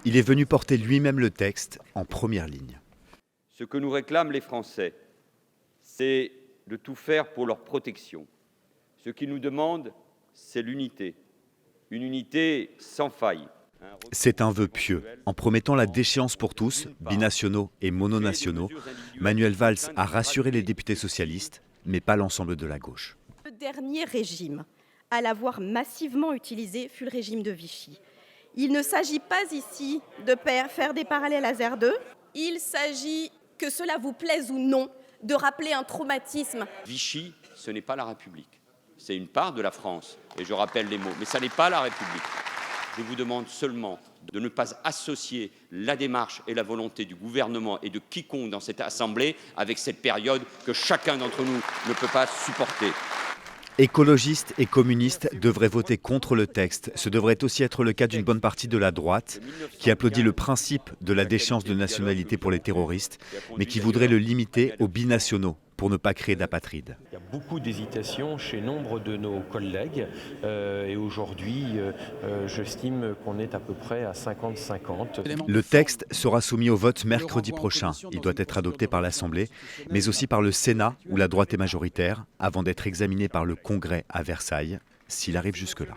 Il est venu porter lui-même le texte en première ligne. Ce que nous réclament les Français, c'est de tout faire pour leur protection. Ce qu'ils nous demandent, c'est l'unité, une unité sans faille. C'est un vœu pieux. En promettant la déchéance pour tous, binationaux et mononationaux, Manuel Valls a rassuré les députés socialistes, mais pas l'ensemble de la gauche. Le dernier régime à l'avoir massivement utilisé fut le régime de Vichy. Il ne s'agit pas ici de faire des parallèles à ZER2. Il s'agit, que cela vous plaise ou non, de rappeler un traumatisme. Vichy, ce n'est pas la République. C'est une part de la France, et je rappelle les mots, mais ça n'est pas la République. Je vous demande seulement de ne pas associer la démarche et la volonté du gouvernement et de quiconque dans cette Assemblée avec cette période que chacun d'entre nous ne peut pas supporter. Écologistes et communistes devraient voter contre le texte. Ce devrait aussi être le cas d'une bonne partie de la droite, qui applaudit le principe de la déchéance de nationalité pour les terroristes, mais qui voudrait le limiter aux binationaux pour ne pas créer d'apatrides. Il y a beaucoup d'hésitation chez nombre de nos collègues et aujourd'hui, j'estime qu'on est à peu près à 50-50. Le texte sera soumis au vote mercredi prochain. Il doit être adopté par l'Assemblée, mais aussi par le Sénat, où la droite est majoritaire, avant d'être examiné par le Congrès à Versailles, s'il arrive jusque-là.